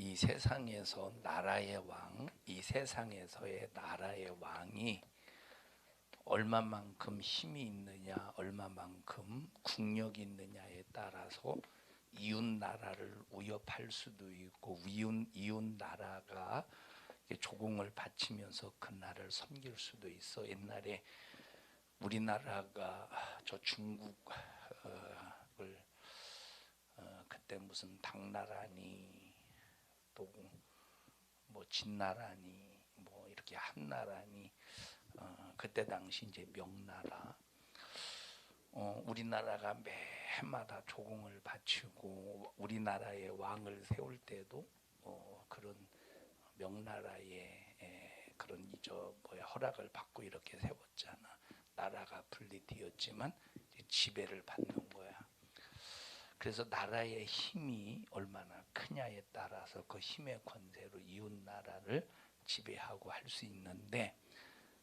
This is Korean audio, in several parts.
이 세상에서 나라의 왕, 이 세상에서의 나라의 왕이 얼마만큼 힘이 있느냐, 얼마만큼 국력이 있느냐에 따라서 이웃 나라를 위협할 수도 있고, 이웃 나라가 조공을 바치면서 그 나라를 섬길 수도 있어. 옛날에 우리나라가 저 중국을 그때 무슨 당나라니 또 뭐 진나라니 뭐 이렇게 한나라니 그때 당시 이제 명나라 우리나라가 매해마다 조공을 바치고 우리나라의 왕을 세울 때도 그런 명나라의 그런 허락을 받고 이렇게 세웠잖아. 나라가 분리되었지만 지배를 받는 거야. 그래서 나라의 힘이 얼마나 크냐에 따라서 그 힘의 권세로 이웃 나라를 지배하고 할 수 있는데,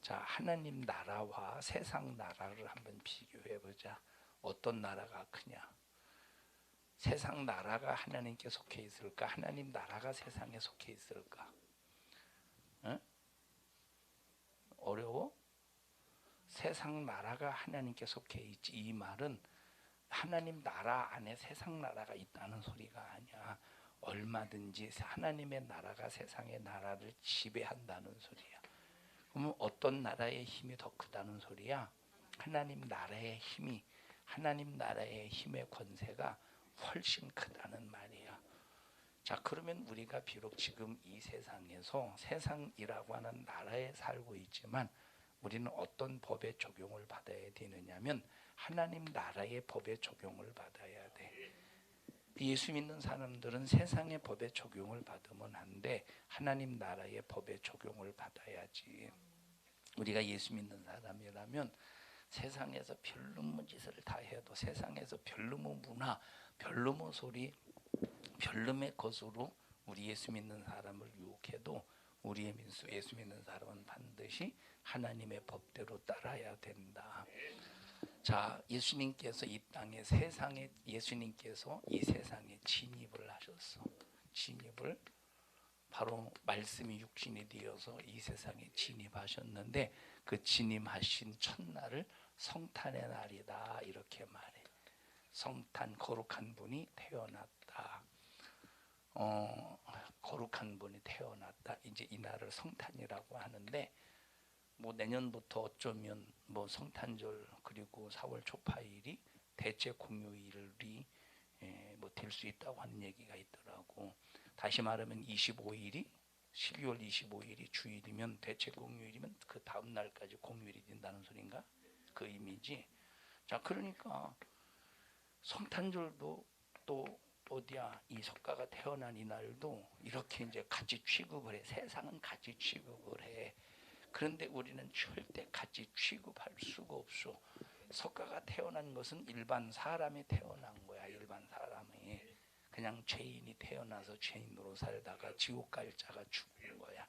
자, 하나님 나라와 세상 나라를 한번 비교해 보자. 어떤 나라가 크냐? 세상 나라가 하나님께 속해 있을까? 하나님 나라가 세상에 속해 있을까? 응? 어려워? 세상 나라가 하나님께 속해 있지. 이 말은 하나님 나라 안에 세상 나라가 있다는 소리가 아니야. 얼마든지 하나님의 나라가 세상의 나라를 지배한다는 소리야. 그러면 어떤 나라의 힘이 더 크다는 소리야? 하나님 나라의 힘이, 하나님 나라의 힘의 권세가 훨씬 크다는 말이야. 자, 그러면 우리가 비록 지금 이 세상에서 세상이라고 하는 나라에 살고 있지만 우리는 어떤 법의 적용을 받아야 되느냐면 하나님 나라의 법의 적용을 받아야 돼. 예수 믿는 사람들은 세상의 법의 적용을 받으면 안 돼. 하나님 나라의 법의 적용을 받아야지. 우리가 예수 믿는 사람이라면 세상에서 별놈의 짓을 다 해도, 세상에서 별놈의 문화, 별놈의 소리, 별놈의 것으로 우리 예수 믿는 사람을 유혹해도 우리의 예수 믿는 사람은 반드시 하나님의 법대로 따라야 된다. 자, 예수님께서 이 땅에 예수님께서 이 세상에 진입을 하셨어. 진입을 바로 말씀이 육신이 되어서 이 세상에 진입하셨는데, 그 진입하신 첫날을 성탄의 날이다 이렇게 말해. 성탄, 거룩한 분이 태어났다. 거룩한 분이 태어났다. 이제 이 날을 성탄이라고 하는데, 뭐 내년부터 어쩌면 뭐 성탄절 그리고 4월 초파일이 대체 공휴일이 뭐 될 수 있다고 하는 얘기가 있더라고. 다시 말하면 12월 25일이 주일이면 대체 공휴일이면 그 다음 날까지 공휴일이 된다는 소린가? 그 의미지. 자, 그러니까 성탄절도 또 어디야, 이 석가가 태어난 이 날도 이렇게 이제 같이 취급을 해. 세상은 같이 취급을 해. 그런데 우리는 절대 같이 취급할 수가 없어. 석가가 태어난 것은 일반 사람이 태어난 거야. 일반 사람이 그냥 죄인이 태어나서 죄인으로 살다가 지옥 갈 자가 죽은 거야.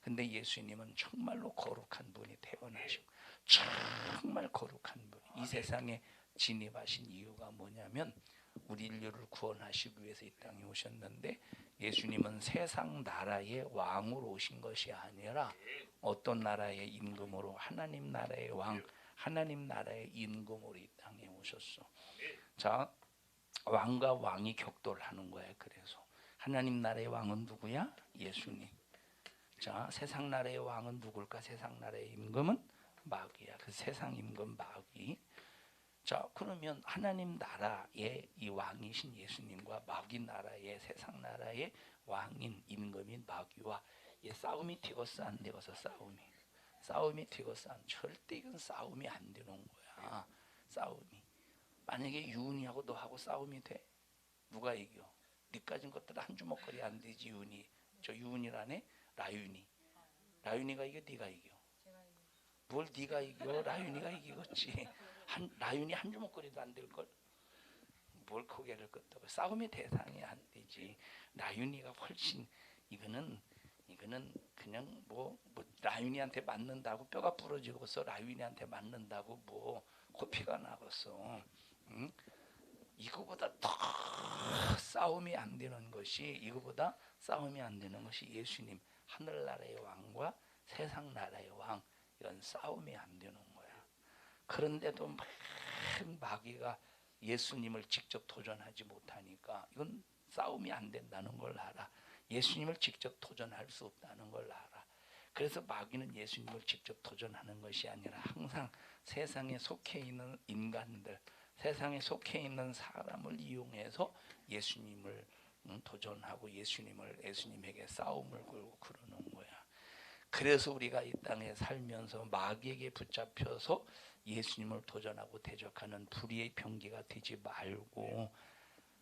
근데 예수님은 정말로 거룩한 분이 태어나시고, 정말 거룩한 분, 이 세상에 진입하신 이유가 뭐냐면 우리 인류를 구원하시기 위해서 이 땅에 오셨는데, 예수님은 세상 나라의 왕으로 오신 것이 아니라 어떤 나라의 임금으로, 하나님 나라의 왕, 하나님 나라의 임금으로 이 땅에 오셨어. 자, 왕과 왕이 격돌하는 거야. 그래서 하나님 나라의 왕은 누구야? 예수님. 자, 세상 나라의 왕은 누굴까? 세상 나라의 임금은 마귀야. 그 세상 임금 마귀. 자, 그러면 하나님 나라의 이 왕이신 예수님과 마귀 나라의, 세상 나라의 왕인 임금인 마귀와 싸움이 되었어 안 되었어? 싸움이 되었어 안? 절대 이건 싸움이 안 되는 거야. 싸움이. 만약에 유은이하고 너하고 싸움이 돼? 누가 이겨? 네 가진 것들 한 주먹거리 안 되지. 유은이라네? 라윤이가 이겨? 네가 이겨? 뭘 네가 이겨? 라윤이가 이기겠지. 라윤이 한 주먹거리도 안 될걸? 뭘 고개를 끄덕여. 싸움의 대상이 안 되지. 라윤이가 훨씬, 이거는 그냥 뭐 라윤이한테 맞는다고 뼈가 부러지고서 라윤이한테 맞는다고 뭐 코피가 나겠어. 응? 이거보다 더 싸움이 안 되는 것이, 이거보다 싸움이 안 되는 것이 예수님 하늘나라의 왕과 세상 나라의 왕, 이런 싸움이 안 되는 거야. 그런데도 막 마귀가 예수님을 직접 도전하지 못하니까 이건 싸움이 안 된다는 걸 알아. 예수님을 직접 도전할 수 없다는 걸 알아. 그래서 마귀는 예수님을 직접 도전하는 것이 아니라 항상 세상에 속해 있는 인간들, 세상에 속해 있는 사람을 이용해서 예수님을 도전하고 예수님에게 싸움을 걸고 그러는 거야. 그래서 우리가 이 땅에 살면서 마귀에게 붙잡혀서 예수님을 도전하고 대적하는 불의의 병기가 되지 말고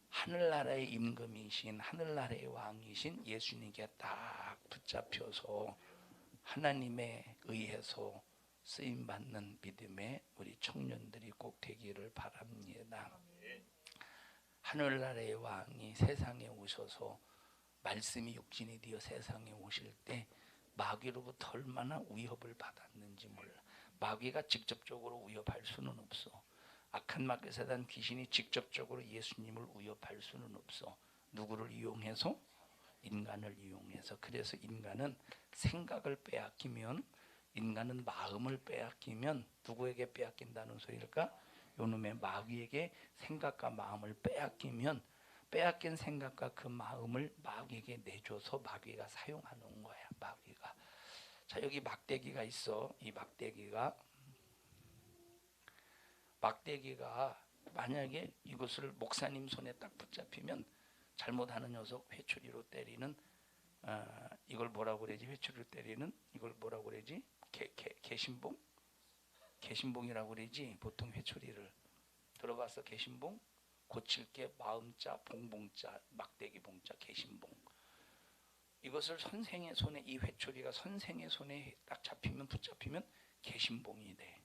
하늘나라의 임금이신, 하늘나라의 왕이신 예수님께 딱 붙잡혀서 하나님에 의해서 쓰임받는 믿음의 우리 청년들이 꼭 되기를 바랍니다. 하늘나라의 왕이 세상에 오셔서 말씀이 육신이 되어 세상에 오실 때 마귀로부터 얼마나 위협을 받았는지 몰라. 마귀가 직접적으로 위협할 수는 없어. 악한 마귀사단 귀신이 직접적으로 예수님을 위협할 수는 없어. 누구를 이용해서? 인간을 이용해서. 그래서 인간은 생각을 빼앗기면, 인간은 마음을 빼앗기면 누구에게 빼앗긴다는 소리일까? 요놈의 마귀에게 생각과 마음을 빼앗기면 빼앗긴 생각과 그 마음을 마귀에게 내줘서 마귀가 사용하는 거야. 마귀가. 자, 여기 막대기가 있어. 이 막대기가 만약에 이것을 목사님 손에 딱 붙잡히면 잘못하는 녀석 회초리로 때리는, 이걸 뭐라고 그러지? 회초리로 때리는 이걸 뭐라고 그러지? 개신봉? 개신봉이라고 그러지. 보통 회초리를 들어봤어? 개신봉? 고칠게 마음자, 봉봉자, 막대기 봉자, 개신봉. 이것을 선생의 손에, 이 회초리가 선생의 손에 딱 잡히면, 붙잡히면 개신봉이 돼.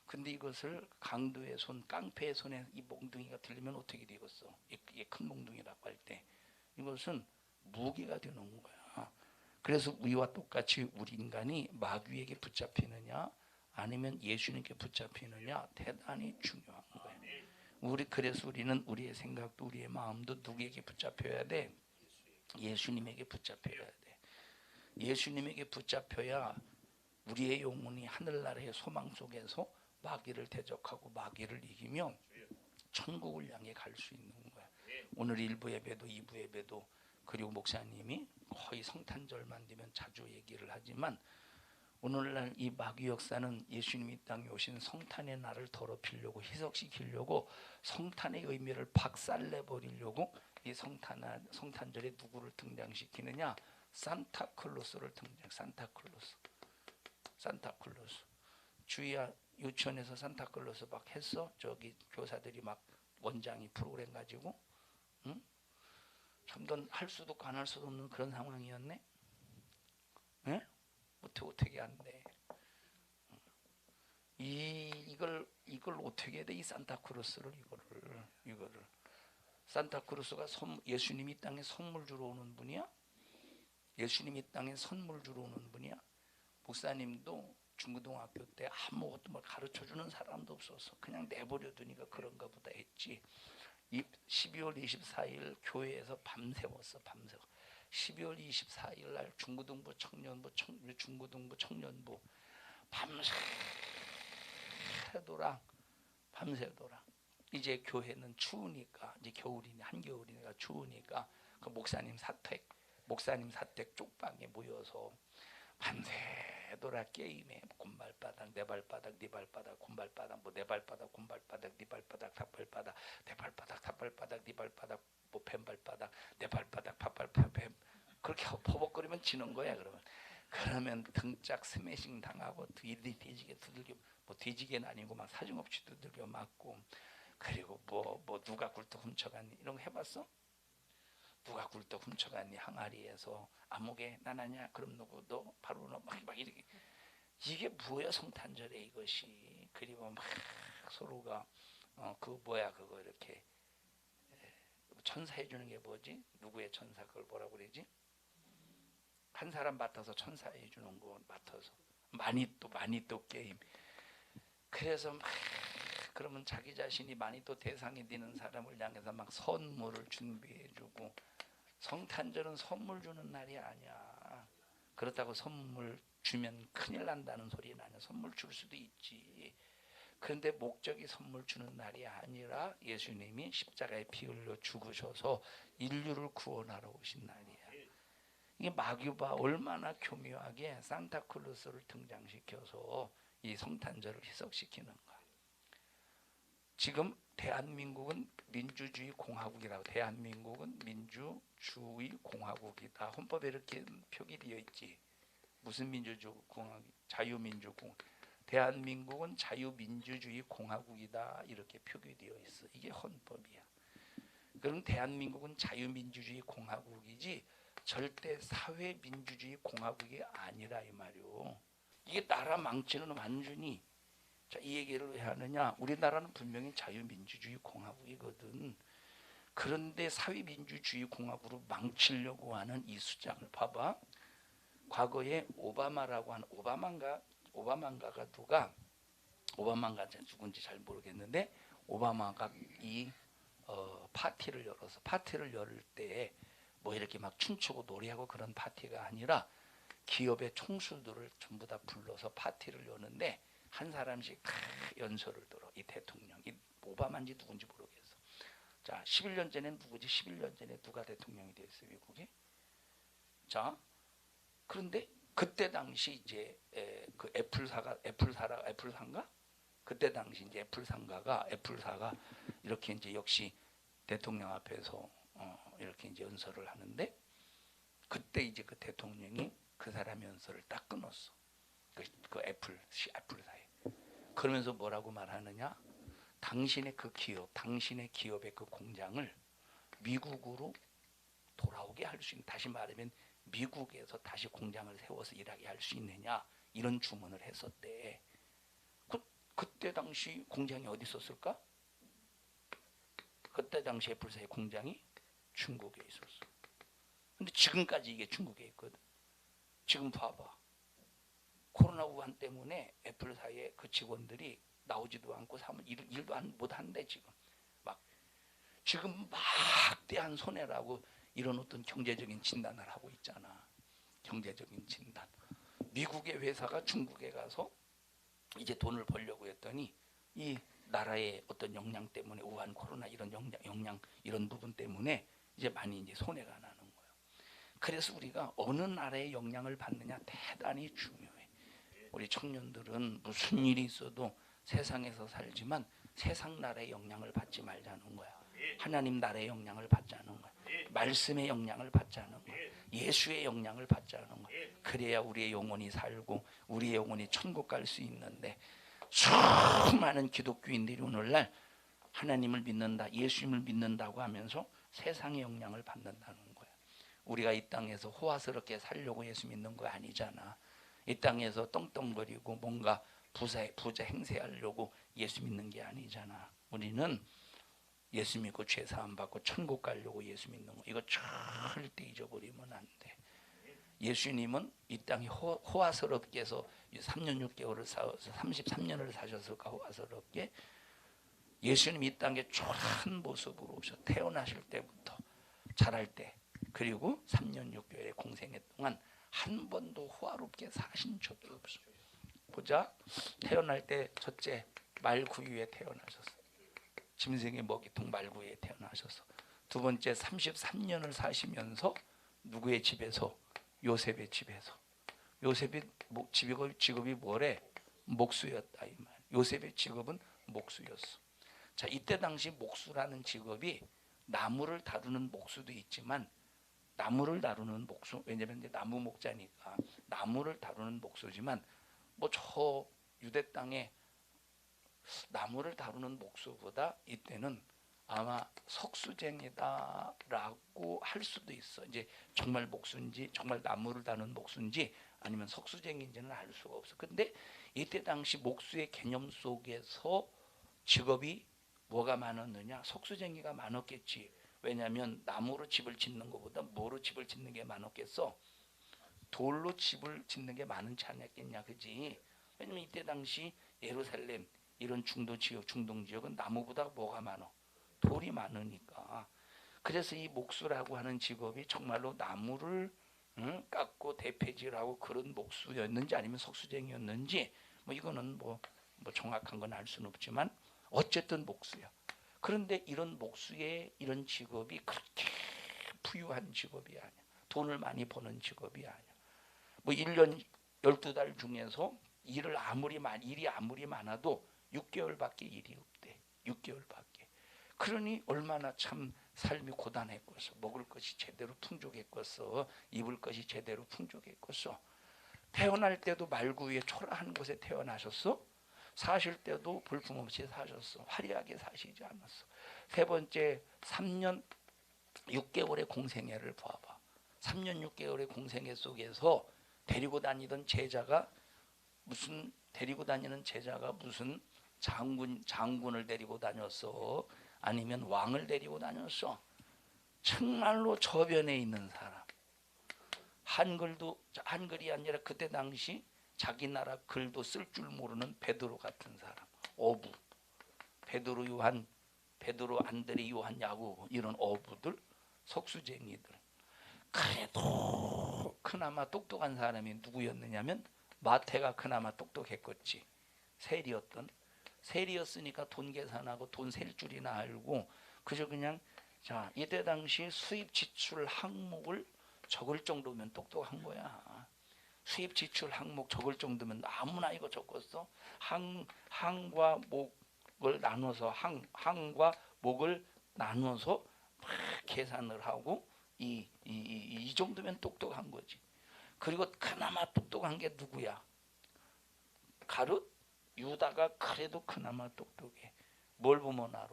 근데 이것을 강도의 손, 깡패의 손에 이 몽둥이가 들리면 어떻게 되겠어? 이게 큰 몽둥이라고 할 때 이것은 무기가 되는 거야. 그래서 우리와 똑같이 우리 인간이 마귀에게 붙잡히느냐 아니면 예수님께 붙잡히느냐 대단히 중요한 거야. 그래서 우리는 우리의 생각도 우리의 마음도 누구에게 붙잡혀야 돼? 예수님에게 붙잡혀야 돼. 예수님에게 붙잡혀야 우리의 영혼이 하늘나라의 소망 속에서 마귀를 대적하고 마귀를 이기며 천국을 향해 갈 수 있는 거야. 오늘 1부 예배도 2부 예배도 그리고 목사님이 거의 성탄절만 되면 자주 얘기를 하지만 오늘날 이 마귀 역사는 예수님이 땅에 오신 성탄의 날을 더럽히려고, 희석시키려고, 성탄의 의미를 박살내버리려고 이 성탄절에 누구를 등장시키느냐? 산타클로스를 산타클로스. 주희야, 유치원에서 산타클로스 막 했어? 저기 교사들이 막 원장이 프로그램 가지고, 응? 참던 할 수도 없고 안 할 수도 없는 그런 상황이었네. 예? 어떻게 안 돼? 이걸 어떻게 해야 돼? 이 산타클로스를 이거를 산타클로스가 예수님이 땅에 선물 주러 오는 분이야? 예수님이 땅에 선물 주러 오는 분이야? 목사님도 중고등학교 때 아무것도 뭐 가르쳐주는 사람도 없어서 그냥 내버려 두니까 그런가 보다 했지. 12월 24일 교회에서 밤새웠어. 12월 24일 날 중고등부 청년부 밤새도록 이제 교회는 추우니까, 이제 겨울이니 한겨울이니까 추우니까 그 목사님 사택 쪽방에 모여서 밤새도록 게임에 곰발바닥, 내 발바닥, 네 발바닥, 곰발바닥, 뭐 내 발바닥, 곰발바닥, 네 발바닥, 삿발바닥, 내 발바닥, 삿발바닥, 네 발바닥, 뭐 뱀발바닥, 내 발바닥, 삿발바닥, 뱀. 그렇게 퍼벅거리면 지는 거야. 그러면 등짝 스매싱 당하고 뒤지게 두들겨, 뭐 뒤지게는 아니고 막 사정없이 두들겨 맞고, 그리고 뭐 누가 굴떡 훔쳐갔니 이런 거 해봤어? 누가 굴떡 훔쳐갔니 항아리에서 아무개 나나냐? 그럼 너 바로 막 이렇게. 이게 뭐야 성탄절에 이것이. 그리고 막 서로가 그거 이렇게 천사 해주는 게 뭐지? 누구의 천사, 그걸 뭐라고 그러지? 한 사람 맡아서 천사 해주는 거 맡아서 마니또 게임. 그래서 막 그러면 자기 자신이 많이 또 대상이 되는 사람을 향해서 막 선물을 준비해주고, 성탄절은 선물 주는 날이 아니야. 그렇다고 선물 주면 큰일 난다는 소리는 아니야. 선물 줄 수도 있지. 그런데 목적이 선물 주는 날이 아니라 예수님이 십자가에 피 흘려 죽으셔서 인류를 구원하러 오신 날이야. 이게 마귀가 얼마나 교묘하게 산타클로스를 등장시켜서 이 성탄절을 희석시키는가. 지금 대한민국은 민주주의 공화국이라고, 대한민국은 민주주의 공화국이다. 헌법에 이렇게 표기되어 있지. 무슨 민주주의 공화국? 자유민주공화국. 대한민국은 자유민주주의 공화국이다. 이렇게 표기되어 있어. 이게 헌법이야. 그럼 대한민국은 자유민주주의 공화국이지 절대 사회민주주의 공화국이 아니라 이 말이오. 이게 나라 망치는 완전히, 자, 이 얘기를 왜 하느냐? 우리나라는 분명히 자유민주주의 공화국이거든. 그런데 사회민주주의 공화국으로 망치려고 하는 이 수장을 봐봐. 과거에 오바마라고 하는, 오바마인가가 누가, 오바마가 누군지 잘 모르겠는데, 오바마가 이 파티를 열어서, 파티를 열을 때 뭐 이렇게 막 춤추고 노래하고 그런 파티가 아니라 기업의 총수들을 전부 다 불러서 파티를 여는데 한 사람씩 다 연설을 들어. 이 대통령, 이 오바마인지 누군지 모르겠어. 자, 11년 전엔 누구지? 11년 전에 누가 대통령이 됐어요, 미국에? 자, 그런데 그때 당시 이제 그 애플사인가? 그때 당시 이제 애플사가 이렇게 이제 역시 대통령 앞에서 이렇게 이제 연설을 하는데, 그때 이제 그 대통령이 그 사람 연설을 딱 끊었어. 그 애플사에. 그러면서 뭐라고 말하느냐? 당신의 그 기업, 당신의 기업의 그 공장을 미국으로 돌아오게 할 수 있는, 다시 말하면 미국에서 다시 공장을 세워서 일하게 할 수 있느냐, 이런 주문을 했었대. 그때 당시 공장이 어디 있었을까? 그때 당시 애플사의 공장이 중국에 있었어. 근데 지금까지 이게 중국에 있거든. 지금 봐봐. 코로나 우한 때문에 애플사의 그 직원들이 나오지도 않고 일도 못 한대. 지금 막대한 손해라고 이런 어떤 경제적인 진단을 하고 있잖아. 경제적인 진단. 미국의 회사가 중국에 가서 이제 돈을 벌려고 했더니 이 나라의 어떤 역량 때문에, 우한 코로나 이런 역량 이런 부분 때문에 이제 많이 이제 손해가 나는 거예요. 그래서 우리가 어느 나라의 영향을 받느냐 대단히 중요해. 우리 청년들은 무슨 일이 있어도 세상에서 살지만 세상 나라의 영향을 받지 말자는 거야. 하나님 나라의 영향을 받자는 거야. 말씀의 영향을 받자는 거야. 예수의 영향을 받자는 거야. 그래야 우리의 영혼이 살고 우리의 영혼이 천국 갈 수 있는데, 수많은 기독교인들이 오늘날 하나님을 믿는다, 예수님을 믿는다고 하면서 세상의 영향을 받는다는 거야. 우리가 이 땅에서 호화스럽게 살려고 예수 믿는 거 아니잖아. 이 땅에서 떵떵거리고 뭔가 부자 행세하려고 예수 믿는 게 아니잖아. 우리는 예수 믿고 죄 사함 받고 천국 가려고 예수 믿는 거, 이거 절대 잊어버리면 안 돼. 예수님은 이 땅이 호화스럽게 해서 3년 6개월을 사서 33년을 사셨을까, 호화스럽게. 예수님 이 땅에 초라한 모습으로 오셔. 태어나실 때부터 자랄 때, 그리고 3년 6개월의 공생애 동안 한 번도 호화롭게 사신 적이 없어. 보자. 태어날 때 첫째 말구유에 태어나셨어. 짐승의 먹이통 말구유에 태어나셔서. 두 번째 33년을 사시면서 누구의 집에서? 요셉의 집에서. 요셉의 직업이 뭐래? 목수였다 이 말. 요셉의 직업은 목수였어. 자, 이때 당시 목수라는 직업이 나무를 다루는 목수도 있지만, 나무를 다루는 목수, 왜냐면 이제 나무 목자니까 나무를 다루는 목수지만, 뭐 저 유대 땅에 나무를 다루는 목수보다 이때는 아마 석수쟁이다라고 할 수도 있어. 이제 정말 목수인지, 정말 나무를 다루는 목수인지, 아니면 석수쟁이인지는 알 수가 없어. 근데 이때 당시 목수의 개념 속에서 직업이 뭐가 많았느냐? 석수쟁이가 많았겠지. 왜냐하면 나무로 집을 짓는 것보다 뭐로 집을 짓는 게 많았겠어? 돌로 집을 짓는 게 많지 않았겠냐, 그지? 왜냐면 이때 당시 예루살렘, 이런 중도 지역, 중동 지역은 나무보다 뭐가 많어? 돌이 많으니까. 그래서 이 목수라고 하는 직업이 정말로 나무를 깎고 대패질하고 그런 목수였는지 아니면 석수쟁이였는지 뭐 이거는 뭐 정확한 건 알 수는 없지만 어쨌든 목수야. 그런데 이런 목수의 이런 직업이 그렇게 부유한 직업이 아니야. 돈을 많이 버는 직업이 아니야. 뭐 1년 12달 중에서 일이 아무리 많아도 6개월밖에 일이 없대. 6개월밖에. 그러니 얼마나 참 삶이 고단했겠어. 먹을 것이 제대로 풍족했겠어. 입을 것이 제대로 풍족했겠어. 태어날 때도 말구에 초라한 곳에 태어나셨어. 사실 때도 볼품없이 사셨어. 화려하게 사시지 않았어. 세 번째 3년 6개월의 공생애를 봐봐. 3년 6개월의 공생애 속에서 데리고 다니는 제자가 무슨 장군을 데리고 다녔어? 아니면 왕을 데리고 다녔어? 정말로 저변에 있는 사람. 한글이 아니라 그때 당시 자기 나라 글도 쓸 줄 모르는 베드로 같은 사람. 어부. 베드로, 안드레, 요한, 야고보 이런 어부들, 석수쟁이들. 그래도 그나마 똑똑한 사람이 누구였느냐면 마태가 그나마 똑똑했겠지. 세리였으니까 돈 계산하고 돈 셀 줄이나 알고 그저 그냥 자 이때 당시 수입 지출 항목을 적을 정도면 똑똑한 거야. 수입 지출 항목 적을 정도면 아무나 이거 적었어. 항과 목을 나눠서 항과 목을 나눠서 막 계산을 하고 이 정도면 똑똑한 거지. 그리고 그나마 똑똑한 게 누구야? 가룟? 유다가 그래도 그나마 똑똑해. 뭘 보면 알아?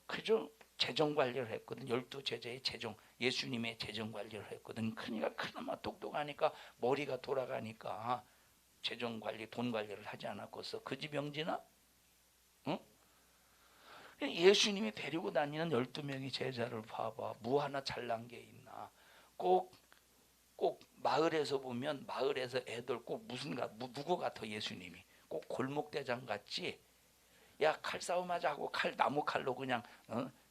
그저 재정 관리를 했거든. 12제자의 예수님의 재정 관리를 했거든. 그러니까 그나마 똑똑하니까 머리가 돌아가니까 재정 관리, 돈 관리를 하지 않았겠어. 그 집 영지나? 응? 예수님이 데리고 다니는 12명의 제자를 봐봐. 뭐 하나 잘난 게 있나? 꼭 마을에서 보면 마을에서 애들 꼭 누구 같아? 예수님이 꼭 골목대장 같지? 야 칼싸움 하자 하고 나무 칼로 그냥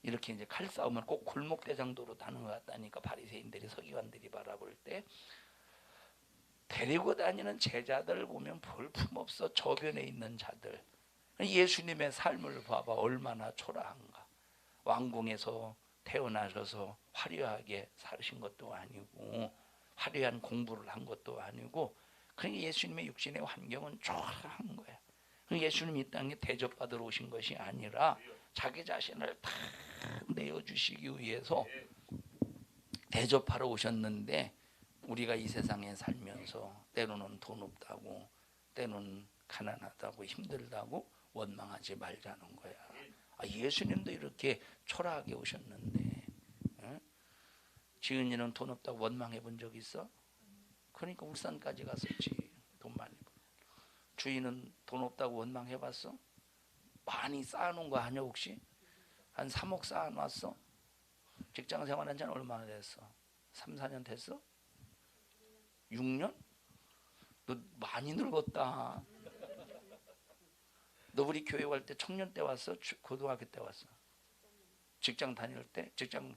이렇게 이제 칼싸움을 꼭 골목대장도로 다는 것 같다니까. 바리새인들이 서기관들이 바라볼 때 데리고 다니는 제자들 보면 볼품없어. 저변에 있는 자들. 예수님의 삶을 봐봐. 얼마나 초라한가. 왕궁에서 태어나셔서 화려하게 사신 것도 아니고 화려한 공부를 한 것도 아니고 그러니까 예수님의 육신의 환경은 초라한 거야. 예수님 이 땅에 대접받으러 오신 것이 아니라 자기 자신을 다 내어주시기 위해서 대접하러 오셨는데 우리가 이 세상에 살면서 때로는 돈 없다고 때로는 가난하다고 힘들다고 원망하지 말자는 거야. 예수님도 이렇게 초라하게 오셨는데 지은이는 돈 없다고 원망해 본 적 있어? 그러니까 울산까지 갔었지. 돈 많이 벌. 주인은 돈 없다고 원망해 봤어? 많이 쌓아놓은 거 아니야 혹시? 한 3억 쌓아놨어? 직장 생활한 지는 얼마나 됐어? 3, 4년 됐어? 6년? 너 많이 늙었다. 너 우리 교회 갈 때 청년 때 왔어? 고등학교 때 왔어? 직장 다닐 때? 직장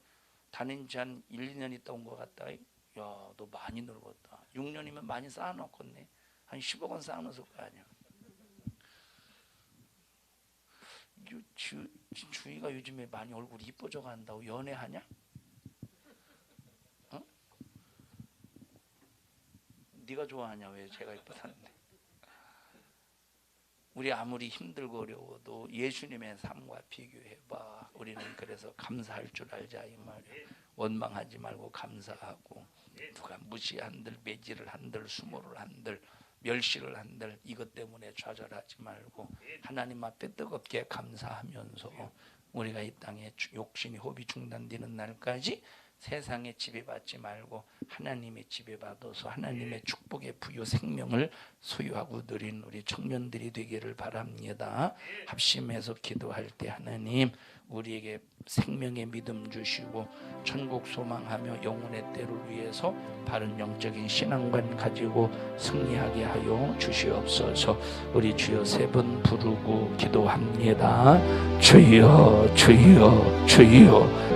다닌 지 한 1, 2년 있다 온 것 같다. 야, 너 많이 늙었다. 6년이면 많이 쌓아놓겠네. 한 10억 원 쌓아놓았을 거 아니야. 주희가 요즘에 많이 얼굴이 이뻐져 간다고 연애하냐? 어? 네가 좋아하냐? 왜 제가 이쁘다는데? 우리 아무리 힘들고 어려워도 예수님의 삶과 비교해봐. 우리는 그래서 감사할 줄 알자 이 말이야. 원망하지 말고 감사하고 누가 무시한들 매질을 한들 수모를 한들 멸시를 한들 이것 때문에 좌절하지 말고 하나님 앞에 뜨겁게 감사하면서 우리가 이 땅에 욕심이 호흡이 중단되는 날까지 세상에 지배받지 말고 하나님의 지배받아서 하나님의 축복의 부유 생명을 소유하고 누린 우리 청년들이 되기를 바랍니다. 합심해서 기도할 때 하나님 우리에게 생명의 믿음 주시고 천국 소망하며 영혼의 때를 위해서 바른 영적인 신앙관 가지고 승리하게 하여 주시옵소서. 우리 주여 세 번 부르고 기도합니다. 주여 주여 주여.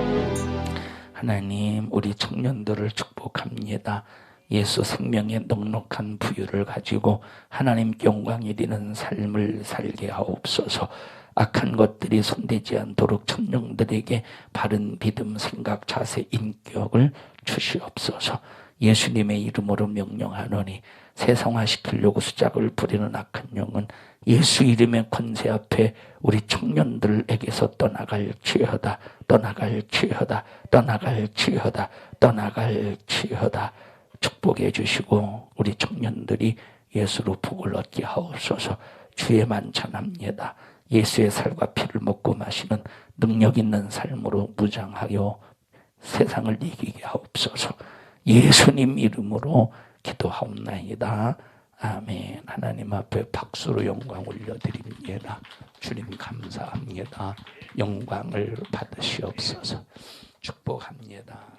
하나님 우리 청년들을 축복합니다. 예수 생명의 넉넉한 부유를 가지고 하나님께 영광이 되는 삶을 살게 하옵소서. 악한 것들이 손대지 않도록 청년들에게 바른 믿음, 생각, 자세, 인격을 주시옵소서. 예수님의 이름으로 명령하노니 세상화시키려고 수작을 부리는 악한 영은 예수 이름의 권세 앞에 우리 청년들에게서 떠나갈지어다. 떠나갈지어다. 떠나갈지어다. 떠나갈지어다. 축복해 주시고 우리 청년들이 예수로 복을 얻게 하옵소서. 주의 만찬합니다. 예수의 살과 피를 먹고 마시는 능력 있는 삶으로 무장하여 세상을 이기게 하옵소서. 예수님 이름으로 기도하옵나이다. 아멘. 하나님 앞에 박수로 영광 올려드립니다. 주님 감사합니다. 영광을 받으시옵소서. 축복합니다.